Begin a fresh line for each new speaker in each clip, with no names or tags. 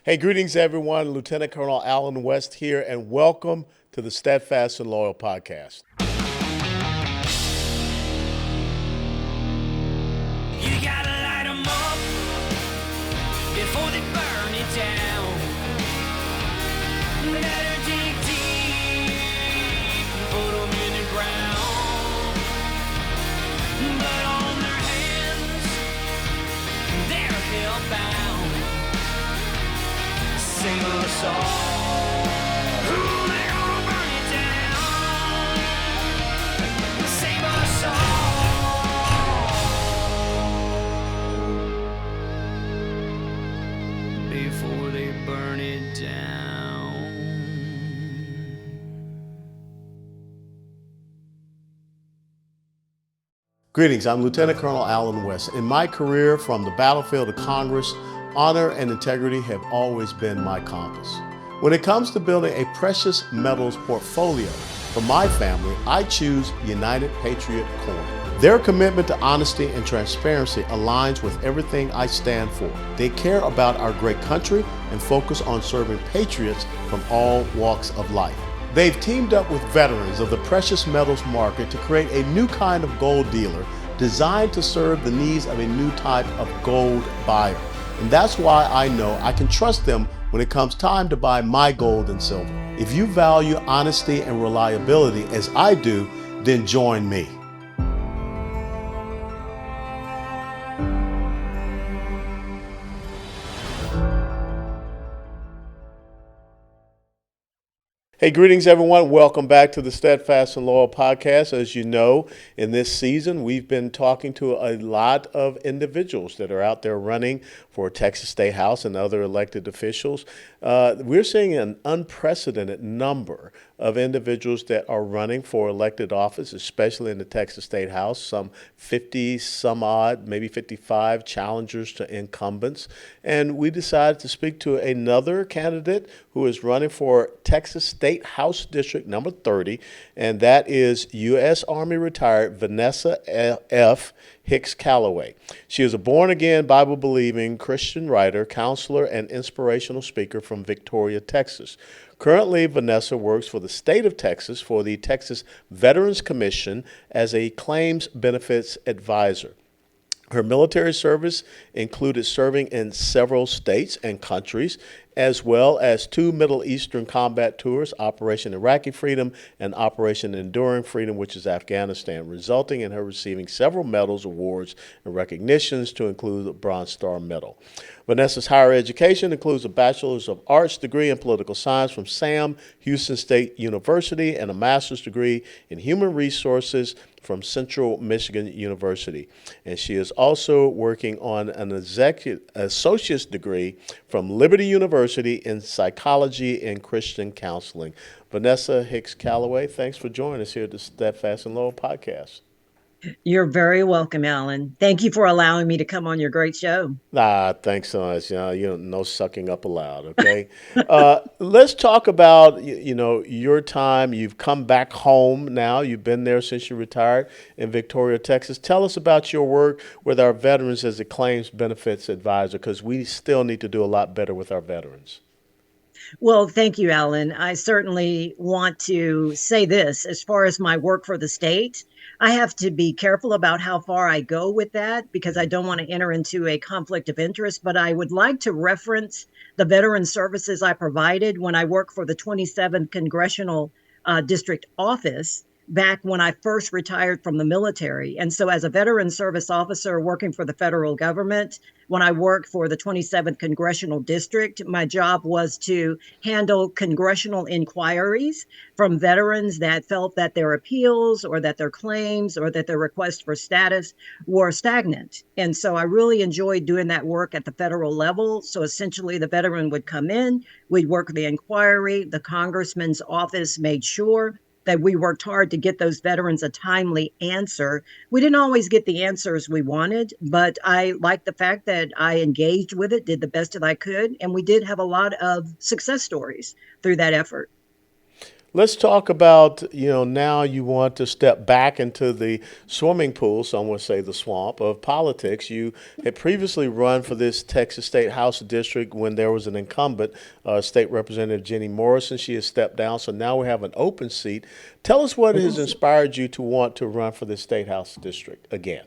Hey, greetings, everyone. Lieutenant Colonel Alan West here, and welcome to the Steadfast and Loyal podcast.
You gotta light 'em up before they burn it down. Better dig deep, put 'em in the ground. Blood on their hands, they're hellbound. Sing a song. Ooh, they're gonna burn it down. Sing a song before they burn it down.
Greetings, I'm Lieutenant Colonel Alan West. In my career, from the battlefield to Congress, honor and integrity have always been my compass. When it comes to building a precious metals portfolio for my family, I choose United Patriot Coin. Their commitment to honesty and transparency aligns with everything I stand for. They care about our great country and focus on serving patriots from all walks of life. They've teamed up with veterans of the precious metals market to create a new kind of gold dealer designed to serve the needs of a new type of gold buyer. And that's why I know I can trust them when it comes time to buy my gold and silver. If you value honesty and reliability as I do, then join me. Hey, greetings, everyone. Welcome back to the Steadfast and Loyal podcast. As you know, in this season, we've been talking to a lot of individuals that are out there running for Texas State House and other elected officials. We're seeing an unprecedented number of individuals that are running for elected office, especially in the Texas State House, some 50 some odd, maybe 55 challengers to incumbents. And we decided to speak to another candidate who is running for Texas State House District number 30, and that is U.S. Army retired Vanessa Hicks Callaway. She is a born-again, Bible-believing Christian writer, counselor, and inspirational speaker from Victoria, Texas. Currently, Vanessa works for the state of Texas for the Texas Veterans Commission as a claims benefits advisor. Her military service included serving in several states and countries, as well as 2 Middle Eastern combat tours, Operation Iraqi Freedom and Operation Enduring Freedom, which is Afghanistan, resulting in her receiving several medals, awards, and recognitions, to include the Bronze Star Medal. Vanessa's higher education includes a Bachelor's of Arts degree in Political Science from Sam Houston State University and a Master's degree in Human Resources from Central Michigan University. And she is also working on an associate's degree from Liberty University in Psychology and Christian Counseling. Vanessa Hicks Callaway, thanks for joining us here at the Steadfast and Loyal podcast.
You're very welcome, Alan. Thank you for allowing me to come on your great show.
Thanks so much. No sucking up allowed, okay? Let's talk about, your time. You've come back home now. You've been there since you retired in Victoria, Texas. Tell us about your work with our veterans as a claims benefits advisor, because we still need to do a lot better with our veterans.
Well, thank you, Alan. I certainly want to say this as far as my work for the state. I have to be careful about how far I go with that because I don't want to enter into a conflict of interest, but I would like to reference the veteran services I provided when I worked for the 27th Congressional District Office back when I first retired from the military. And so as a veteran service officer working for the federal government, when I worked for the 27th Congressional District, my job was to handle congressional inquiries from veterans that felt that their appeals or that their claims or that their requests for status were stagnant. And so I really enjoyed doing that work at the federal level. So essentially the veteran would come in, we'd work the inquiry, the congressman's office made sure that we worked hard to get those veterans a timely answer. We didn't always get the answers we wanted, but I liked the fact that I engaged with it, did the best that I could, and we did have a lot of success stories through that effort.
Let's talk about, now you want to step back into the swimming pool, some would say the swamp of politics. You had previously run for this Texas State House District when there was an incumbent, State Representative Jenny Morrison. She has stepped down, so now we have an open seat. Tell us what has inspired you to want to run for the State House District again.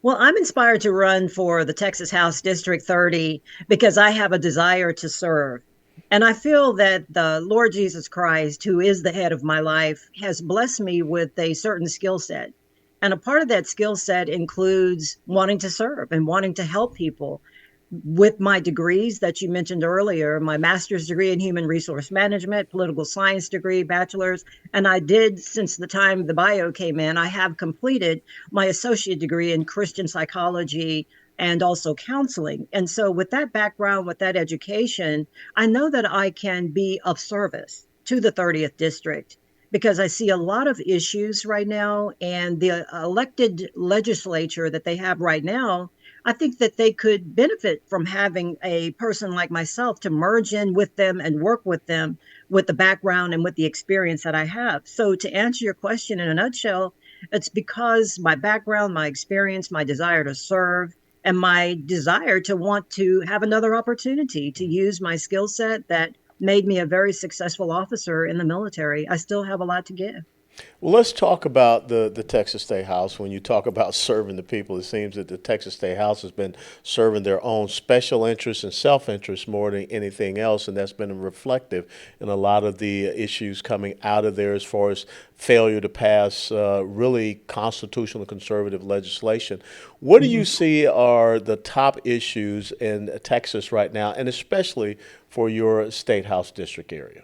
Well, I'm inspired to run for the Texas House District 30 because I have a desire to serve. And I feel that the Lord Jesus Christ, who is the head of my life, has blessed me with a certain skill set. And a part of that skill set includes wanting to serve and wanting to help people with my degrees that you mentioned earlier, my master's degree in human resource management, political science degree, bachelor's, and I did, since the time the bio came in, I have completed my associate degree in Christian psychology and also counseling. And so with that background, with that education, I know that I can be of service to the 30th district because I see a lot of issues right now, and the elected legislature that they have right now, I think that they could benefit from having a person like myself to merge in with them and work with them with the background and with the experience that I have. So, to answer your question in a nutshell, it's because my background, my experience, my desire to serve, and my desire to want to have another opportunity to use my skill set that made me a very successful officer in the military. I still have a lot to give.
Well, let's talk about the Texas State House. When you talk about serving the people, it seems that the Texas State House has been serving their own special interests and self-interest more than anything else, and that's been reflective in a lot of the issues coming out of there as far as failure to pass really constitutional conservative legislation. What do you see are the top issues in Texas right now, and especially for your State House district area?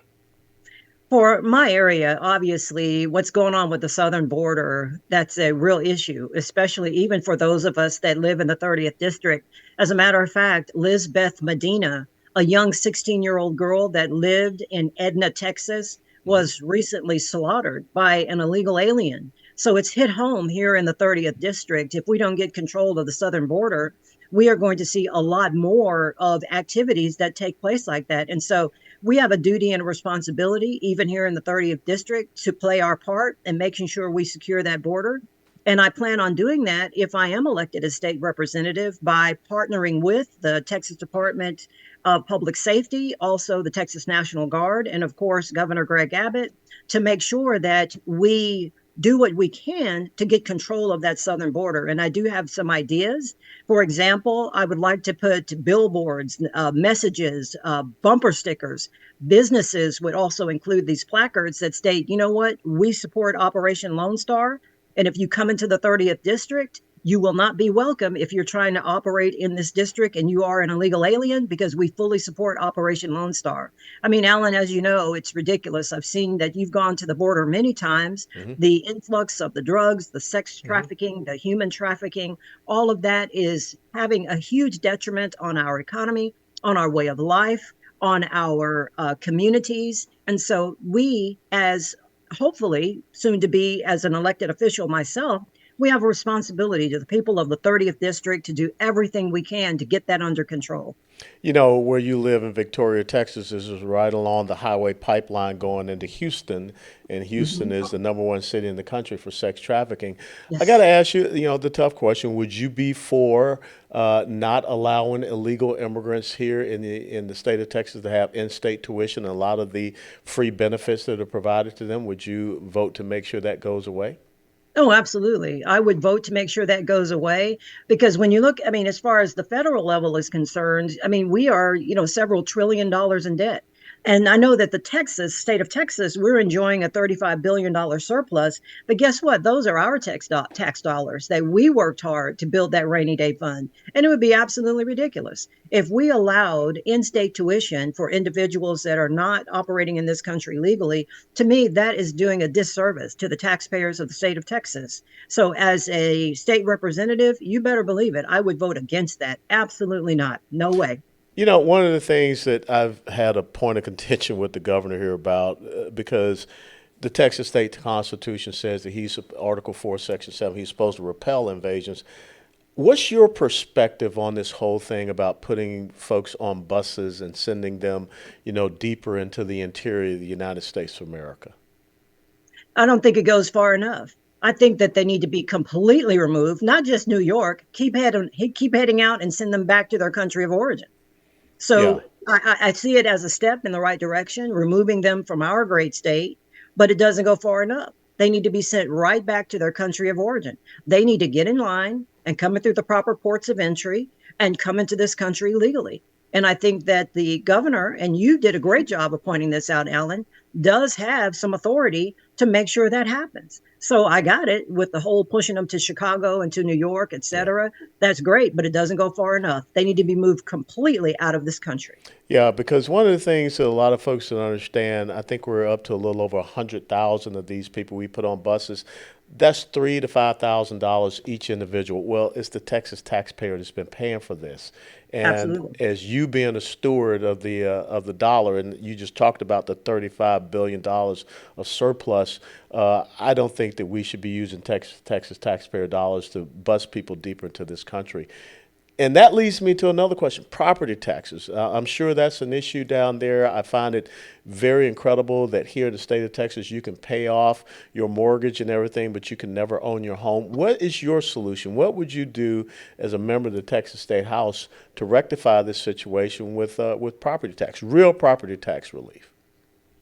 For my area, obviously, what's going on with the southern border, that's a real issue, especially even for those of us that live in the 30th district. As a matter of fact, Lizbeth Medina, a young 16-year-old girl that lived in Edna, Texas, was recently slaughtered by an illegal alien. So it's hit home here in the 30th district. If we don't get control of the southern border, we are going to see a lot more of activities that take place like that. And so we have a duty and a responsibility, even here in the 30th district, to play our part in making sure we secure that border. And I plan on doing that if I am elected as state representative by partnering with the Texas Department of Public Safety, also the Texas National Guard, and of course, Governor Greg Abbott, to make sure that we do what we can to get control of that southern border. And I do have some ideas. For example, I would like to put billboards, messages, bumper stickers. Businesses would also include these placards that state, you know what, we support Operation Lone Star. And if you come into the 30th district, you will not be welcome if you're trying to operate in this district and you are an illegal alien, because we fully support Operation Lone Star. I mean, Alan, as you know, it's ridiculous. I've seen that you've gone to the border many times. The influx of the drugs, the sex trafficking, the human trafficking, all of that is having a huge detriment on our economy, on our way of life, on our communities. And so we, as hopefully soon to be as an elected official myself, we have a responsibility to the people of the 30th district to do everything we can to get that under control.
You know, where you live in Victoria, Texas, this is right along the highway pipeline going into Houston, and Houston is the number one city in the country for sex trafficking. I got to ask you, the tough question: would you be for not allowing illegal immigrants here in the state of Texas to have in-state tuition and a lot of the free benefits that are provided to them? Would you vote to make sure that goes away?
Oh, absolutely. I would vote to make sure that goes away, because when you look, I mean, as far as the federal level is concerned, I mean, we are, several $trillion in debt. And I know that the state of Texas, we're enjoying a $35 billion surplus. But guess what? Those are our tax dollars that we worked hard to build that rainy day fund. And it would be absolutely ridiculous if we allowed in-state tuition for individuals that are not operating in this country legally. To me, that is doing a disservice to the taxpayers of the state of Texas. So as a state representative, you better believe it, I would vote against that. Absolutely not. No way.
One of the things that I've had a point of contention with the governor here about, because the Texas state constitution says that he's Article 4, Section 7, he's supposed to repel invasions. What's your perspective on this whole thing about putting folks on buses and sending them, deeper into the interior of the United States of America?
I don't think it goes far enough. I think that they need to be completely removed, not just New York. Keep heading out and send them back to their country of origin.
Yeah.
So I see it as a step in the right direction, removing them from our great state, but it doesn't go far enough. They need to be sent right back to their country of origin. They need to get in line and come in through the proper ports of entry and come into this country legally. And I think that the governor, and you did a great job of pointing this out, Alan, does have some authority to make sure that happens. So I got it with the whole pushing them to Chicago and to New York, et
Yeah.
cetera. That's great, but it doesn't go far enough. They need to be moved completely out of this country.
Yeah, because one of the things that a lot of folks don't understand, I think we're up to a little over 100,000 of these people we put on buses. That's $3,000 to $5,000 each individual. Well, it's the Texas taxpayer that's been paying for this, and
Absolutely.
as you being a steward of the dollar, and you just talked about the $35 billion of surplus. I don't think that we should be using Texas taxpayer dollars to bus people deeper into this country. And that leads me to another question, property taxes. I'm sure that's an issue down there. I find it very incredible that here in the state of Texas, you can pay off your mortgage and everything, but you can never own your home. What is your solution? What would you do as a member of the Texas State House to rectify this situation with property tax, real property tax relief?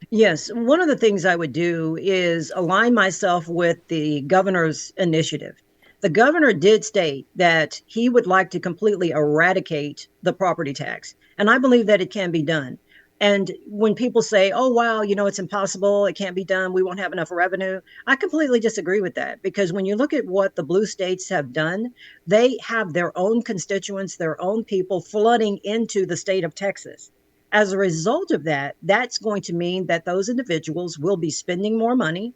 Yes, one of the things I would do is align myself with the governor's initiative. The governor did state that he would like to completely eradicate the property tax, and I believe that it can be done. And when people say, oh, wow, it's impossible, it can't be done, we won't have enough revenue, I completely disagree with that because when you look at what the blue states have done, they have their own constituents, their own people flooding into the state of Texas. As a result of that, that's going to mean that those individuals will be spending more money.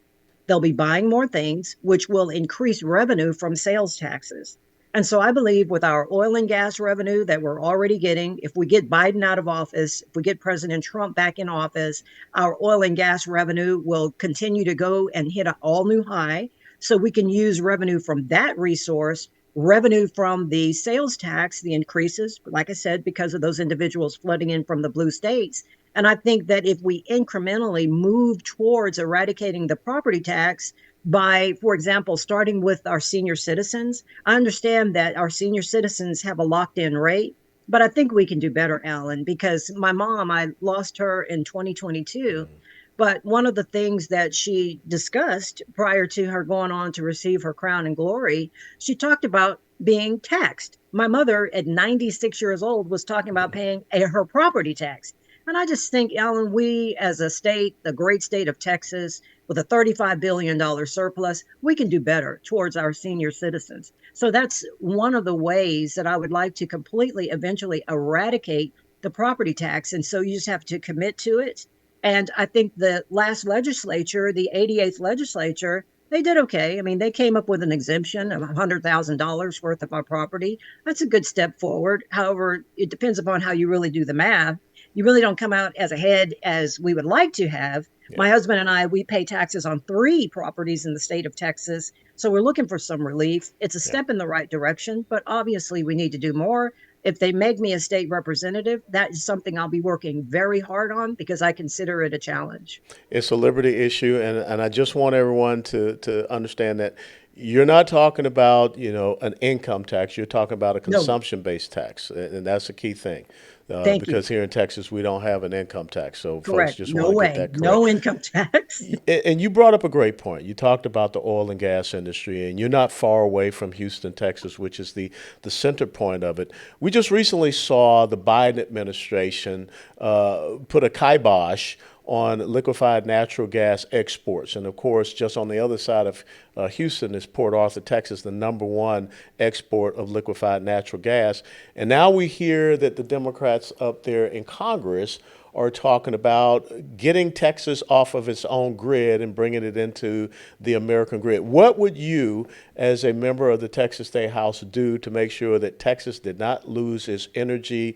They'll be buying more things, which will increase revenue from sales taxes. And so I believe with our oil and gas revenue that we're already getting, if we get Biden out of office, if we get President Trump back in office, our oil and gas revenue will continue to go and hit an all new high. So we can use revenue from that resource, revenue from the sales tax, the increases, like I said, because of those individuals flooding in from the blue states. And I think that if we incrementally move towards eradicating the property tax by, for example, starting with our senior citizens, I understand that our senior citizens have a locked in rate, but I think we can do better, Alan, because my mom, I lost her in 2022. But one of the things that she discussed prior to her going on to receive her crown and glory, she talked about being taxed. My mother at 96 years old was talking about paying her property tax. And I just think, Alan, we as a state, the great state of Texas, with a $35 billion surplus, we can do better towards our senior citizens. So that's one of the ways that I would like to completely eventually eradicate the property tax. And so you just have to commit to it. And I think the last legislature, the 88th legislature, they did okay. I mean, they came up with an exemption of $100,000 worth of our property. That's a good step forward. However, it depends upon how you really do the math. You really don't come out as ahead as we would like to have.
Yeah.
My husband and I, we pay taxes on 3 properties in the state of Texas. So we're looking for some relief. It's a
Yeah.
step in the right direction, but obviously we need to do more. If they make me a state representative, that is something I'll be working very hard on because I consider it a challenge.
It's a liberty issue, and I just want everyone to understand that you're not talking about, an income tax. You're talking about a
No,
consumption-based tax, and that's a key thing.
thank you.
Because here in Texas, we don't have an income tax, so folks
Correct.
just
No
want to get
way.
that correct.
No income tax.
And you brought up a great point. You talked about the oil and gas industry, and you're not far away from Houston, Texas, which is the center point of it. We just recently saw the Biden administration put a kibosh on liquefied natural gas exports. And of course, just on the other side of Houston is Port Arthur, Texas, the #1 export of liquefied natural gas. And now we hear that the Democrats up there in Congress are talking about getting Texas off of its own grid and bringing it into the American grid. What would you, as a member of the Texas State House, do to make sure that Texas did not lose its energy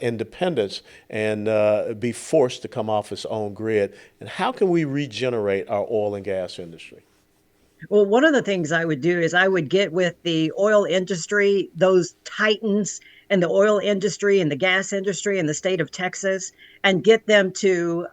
independence and be forced to come off its own grid? And how can we regenerate our oil and gas industry?
Well, one of the things I would do is I would get with the oil industry, those titans in the oil industry and the gas industry in the state of Texas, and get them to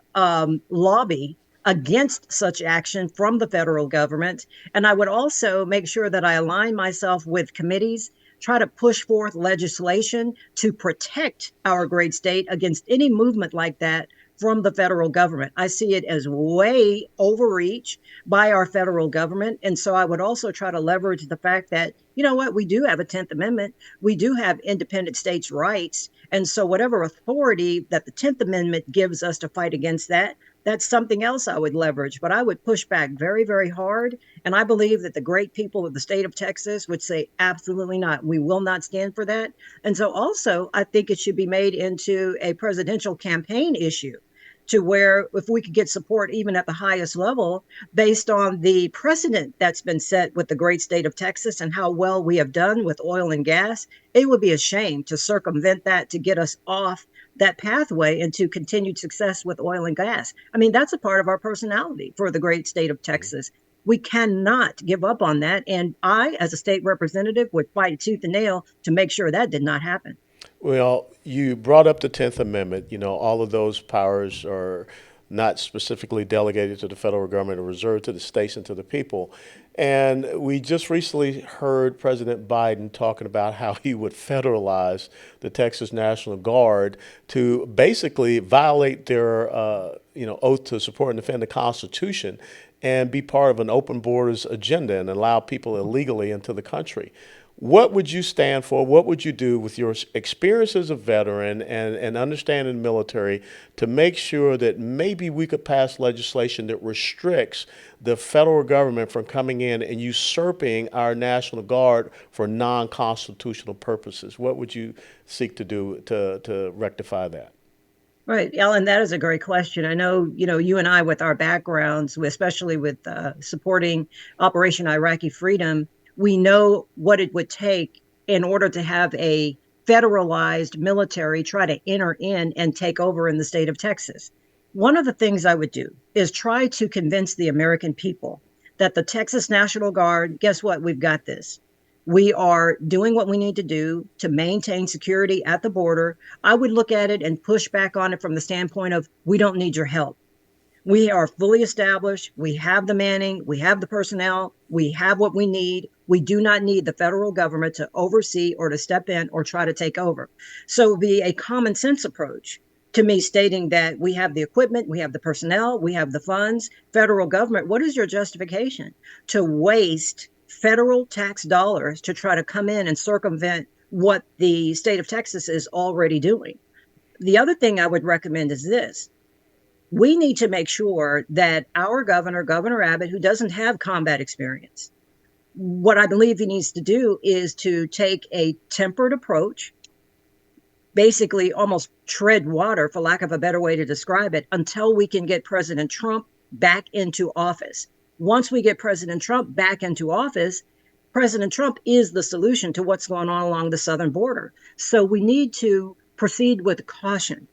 lobby against such action from the federal government. And I would also make sure that I align myself with committees, try to push forth legislation to protect our great state against any movement like that from the federal government. I see it as way overreach by our federal government. And so I would also try to leverage the fact that, you know what, we do have a 10th Amendment, we do have independent states' rights. And so whatever authority that the 10th Amendment gives us to fight against that, that's something else I would leverage. But I would push back very, very hard. And I believe that the great people of the state of Texas would say, absolutely not. We will not stand for that. And so also, I think it should be made into a presidential campaign issue to where if we could get support even at the highest level based on the precedent that's been set with the great state of Texas and how well we have done with oil and gas, it would be a shame to circumvent that to get us off that pathway into continued success with oil and gas. I mean, that's a part of our personality for the great state of Texas. We cannot give up on that. And I, as a state representative, would fight tooth and nail to make sure that did not happen.
Well, you brought up the 10th Amendment. You know, all of those powers are not specifically delegated to the federal government or reserved to the states and to the people. And we just recently heard President Biden talking about how he would federalize the Texas National Guard to basically violate their, oath to support and defend the Constitution and be part of an open borders agenda and allow people illegally into the country. What would you stand for? What would you do with your experience as a veteran and understanding the military to make sure that maybe we could pass legislation that restricts the federal government from coming in and usurping our National Guard for non-constitutional purposes? What would you seek to do to rectify that?
Right, Ellen, that is a great question. I know, you and I, with our backgrounds, especially with supporting Operation Iraqi Freedom, we know what it would take in order to have a federalized military try to enter in and take over in the state of Texas. One of the things I would do is try to convince the American people that the Texas National Guard, guess what? We've got this. We are doing what we need to do to maintain security at the border. I would look at it and push back on it from the standpoint of we don't need your help. We are fully established. We have the manning. We have the personnel. We have what we need. We do not need the federal government to oversee or to step in or try to take over. So it would be a common sense approach to me stating that we have the equipment, we have the personnel, we have the funds. Federal government, what is your justification to waste federal tax dollars to try to come in and circumvent what the state of Texas is already doing? The other thing I would recommend is this. We need to make sure that our governor, Governor Abbott, who doesn't have combat experience, what I believe he needs to do is to take a tempered approach, basically almost tread water, for lack of a better way to describe it, until we can get President Trump back into office. Once we get President Trump back into office, President Trump is the solution to what's going on along the southern border. So we need to proceed with caution.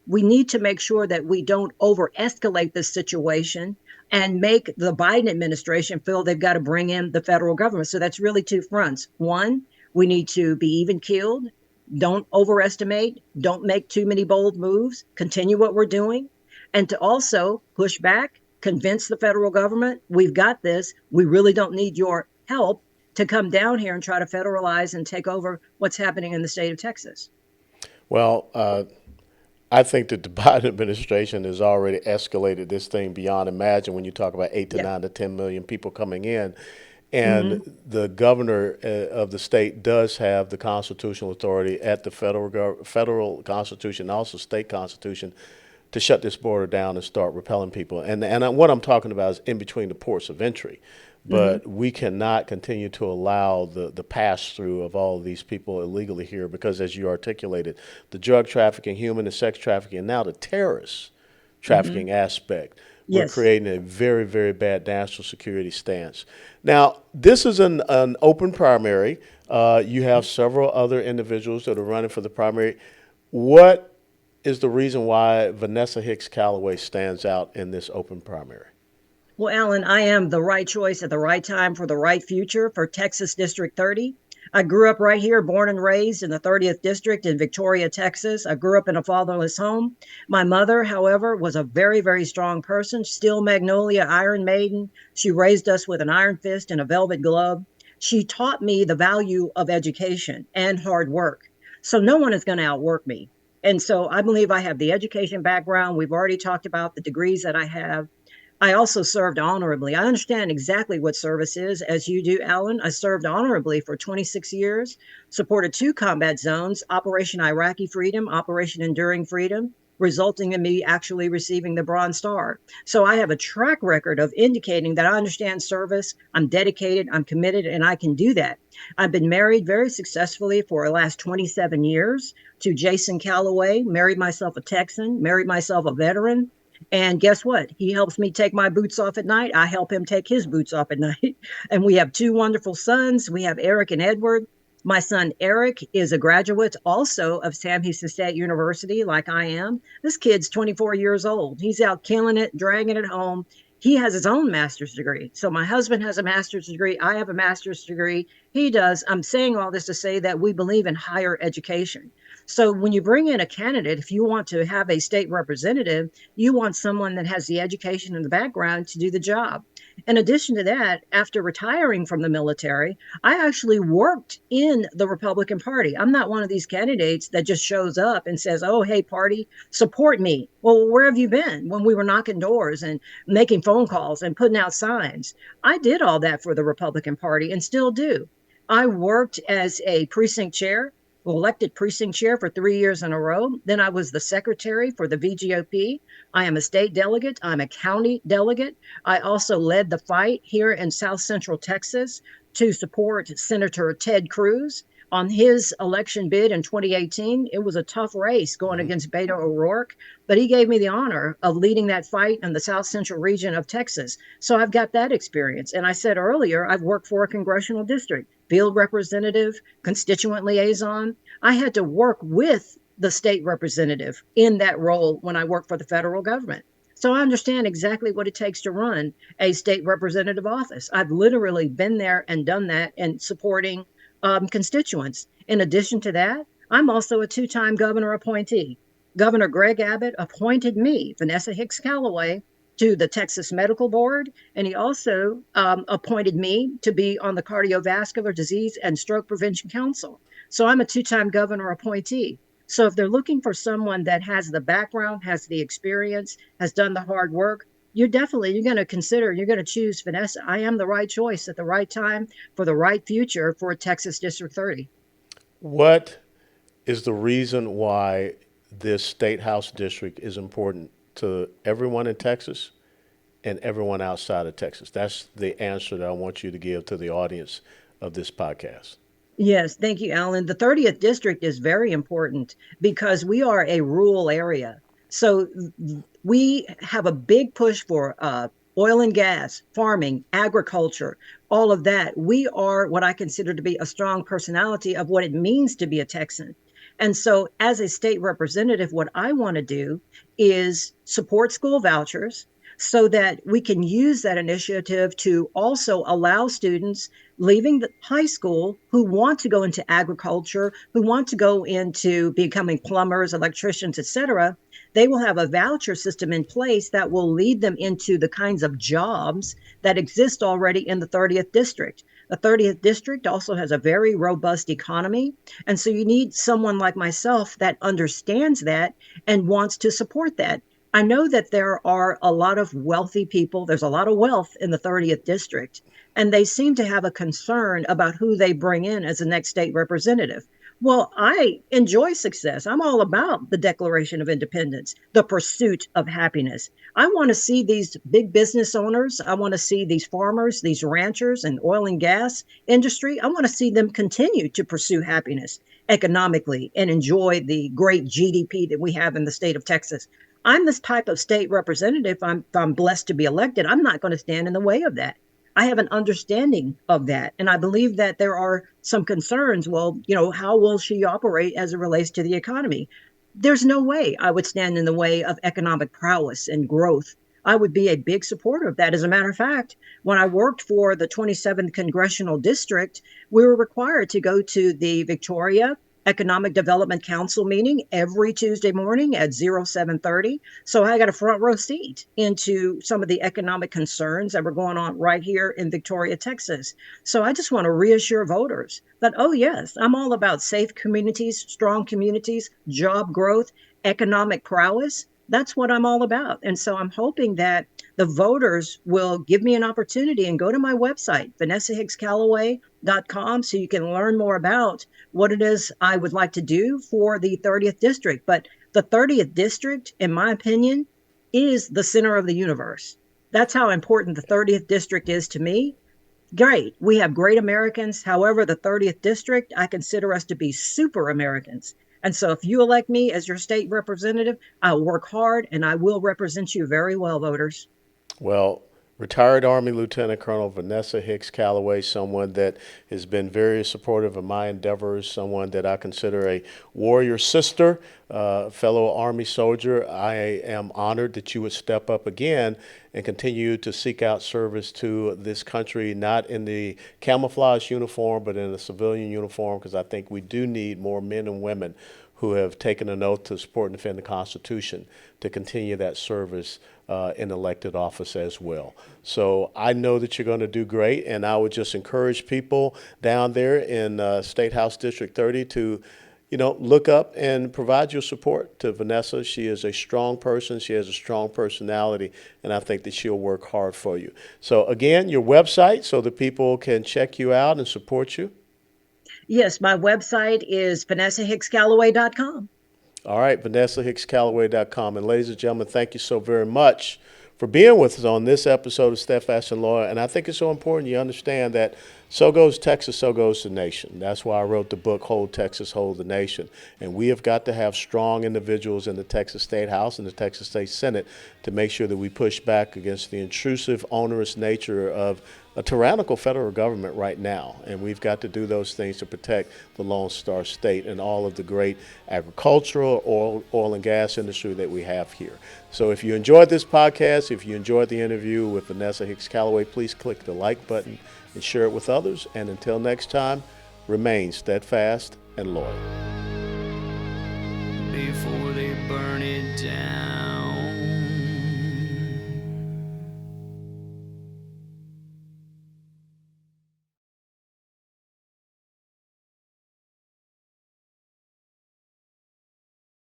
We need to make sure that we don't over escalate this situation and make the Biden administration feel they've got to bring in the federal government. So that's really two fronts. One, we need to be even keeled. Don't overestimate. Don't make too many bold moves. Continue what we're doing. And to also push back, convince the federal government, we've got this. We really don't need your help to come down here and try to federalize and take over what's happening in the state of Texas.
Well, I think that the Biden administration has already escalated this thing beyond imagine when you talk about 8 to
Yeah.
9 to 10 million people coming in. And
Mm-hmm.
the governor of the state does have the constitutional authority at the federal constitution, also state constitution, to shut this border down and start repelling people. And what I'm talking about is in between the ports of entry. But
Mm-hmm.
we cannot continue to allow the pass through of all of these people illegally here because, as you articulated, the drug trafficking, human and sex trafficking, and now the terrorist
Mm-hmm.
trafficking aspect, we're
Yes.
creating a very, very bad national security stance. Now, this is an open primary. You have several other individuals that are running for the primary. What is the reason why Vanessa Hicks Callaway stands out in this open primary?
Well, Alan, I am the right choice at the right time for the right future for Texas District 30. I grew up right here, born and raised in the 30th District in Victoria, Texas. I grew up in a fatherless home. My mother, however, was a very, very strong person, still Magnolia, Iron Maiden. She raised us with an iron fist and a velvet glove. She taught me the value of education and hard work. So no one is going to outwork me. And so I believe I have the education background. We've already talked about the degrees that I have. I also served honorably. I understand exactly what service is, as you do, Alan. I served honorably for 26 years, supported two combat zones, Operation Iraqi Freedom, Operation Enduring Freedom, resulting in me actually receiving the Bronze Star. So I have a track record of indicating that I understand service, I'm dedicated, I'm committed, and I can do that. I've been married very successfully for the last 27 years to Jason Callaway, married myself a Texan, married myself a veteran. And guess what? He helps me take my boots off at night. I help him take his boots off at night. And we have two wonderful sons. We have Eric and Edward. My son Eric is a graduate also of Sam Houston State University, like I am. This kid's 24 years old. He's out killing it, dragging it home. He has his own master's degree. So my husband has a master's degree. I have a master's degree. He does. I'm saying all this to say that we believe in higher education. So when you bring in a candidate, if you want to have a state representative, you want someone that has the education and the background to do the job. In addition to that, after retiring from the military, I actually worked in the Republican Party. I'm not one of these candidates that just shows up and says, oh, hey, party, support me. Well, where have you been when we were knocking doors and making phone calls and putting out signs? I did all that for the Republican Party and still do. I worked as a precinct chair, elected precinct chair for 3 years in a row. Then I was the secretary for the VGOP. I am a state delegate. I'm a county delegate. I also led the fight here in South Central Texas to support Senator Ted Cruz on his election bid in 2018. It was a tough race going against Beto O'Rourke, but he gave me the honor of leading that fight in the South Central region of Texas. So I've got that experience. And I said earlier, I've worked for a congressional district, field representative, constituent liaison. I had to work with the state representative in that role when I worked for the federal government. So I understand exactly what it takes to run a state representative office. I've literally been there and done that and supporting constituents. In addition to that, I'm also a two-time governor appointee. Governor Greg Abbott appointed me, Vanessa Hicks Callaway, to the Texas Medical Board, and he also appointed me to be on the Cardiovascular Disease and Stroke Prevention Council. So I'm a two-time governor appointee. So if they're looking for someone that has the background, has the experience, has done the hard work, you're going to consider, you're going to choose Vanessa. I am the right choice at the right time for the right future for Texas District 30.
What is the reason why this state house district is important to everyone in Texas and everyone outside of Texas? That's the answer that I want you to give to the audience of this podcast.
Yes, thank you, Alan. The 30th district is very important because we are a rural area. So we have a big push for oil and gas, farming, agriculture, all of that. We are what I consider to be a strong personality of what it means to be a Texan. And so as a state representative, what I want to do is support school vouchers so that we can use that initiative to also allow students leaving the high school who want to go into agriculture, who want to go into becoming plumbers, electricians, etc. They will have a voucher system in place that will lead them into the kinds of jobs that exist already in the 30th district. The 30th district also has a very robust economy. And so you need someone like myself that understands that and wants to support that. I know that there are a lot of wealthy people. There's a lot of wealth in the 30th district, and they seem to have a concern about who they bring in as the next state representative. Well, I enjoy success. I'm all about the Declaration of Independence, the pursuit of happiness. I want to see these big business owners. I want to see these farmers, these ranchers and oil and gas industry. I want to see them continue to pursue happiness economically and enjoy the great GDP that we have in the state of Texas. I'm this type of state representative. If I'm blessed to be elected, I'm not going to stand in the way of that. I have an understanding of that. And I believe that there are some concerns. Well, how will she operate as it relates to the economy? There's no way I would stand in the way of economic prowess and growth. I would be a big supporter of that. As a matter of fact, when I worked for the 27th Congressional District, we were required to go to the Victoria Economic Development Council meeting every Tuesday morning at 0730. So I got a front row seat into some of the economic concerns that were going on right here in Victoria, Texas. So I just want to reassure voters that, oh, yes, I'm all about safe communities, strong communities, job growth, economic prowess. That's what I'm all about. And so I'm hoping that the voters will give me an opportunity and go to my website, vanessahickscallaway.com, so you can learn more about what it is I would like to do for the 30th district. But the 30th district, in my opinion, is the center of the universe. That's how important the 30th district is to me. Great. We have great Americans. However, the 30th district, I consider us to be super Americans. And so if you elect me as your state representative, I'll work hard and I will represent you very well, voters.
Well, retired Army Lieutenant Colonel Vanessa Hicks Callaway, someone that has been very supportive of my endeavors, someone that I consider a warrior sister, fellow Army soldier. I am honored that you would step up again and continue to seek out service to this country, not in the camouflage uniform, but in a civilian uniform, because I think we do need more men and women who have taken an oath to support and defend the Constitution to continue that service in elected office as well. So I know that you're going to do great, and I would just encourage people down there in State House District 30 to, look up and provide your support to Vanessa. She is a strong person. She has a strong personality, and I think that she'll work hard for you. So again, your website so that people can check you out and support you.
Yes, my website is vanessahickscallaway.com.
All right, VanessaHicksCallaway.com. And ladies and gentlemen, thank you so very much for being with us on this episode of Steadfast and Loyal. And I think it's so important you understand that so goes Texas, so goes the nation. That's why I wrote the book, Hold Texas, Hold the Nation. And we have got to have strong individuals in the Texas State House and the Texas State Senate to make sure that we push back against the intrusive, onerous nature of a tyrannical federal government right now. And we've got to do those things to protect the Lone Star State and all of the great agricultural, oil and gas industry that we have here. So if you enjoyed this podcast, if you enjoyed the interview with Vanessa Hicks Callaway, please click the like button and share it with others. And until next time, remain steadfast and loyal.
Before they burn it down.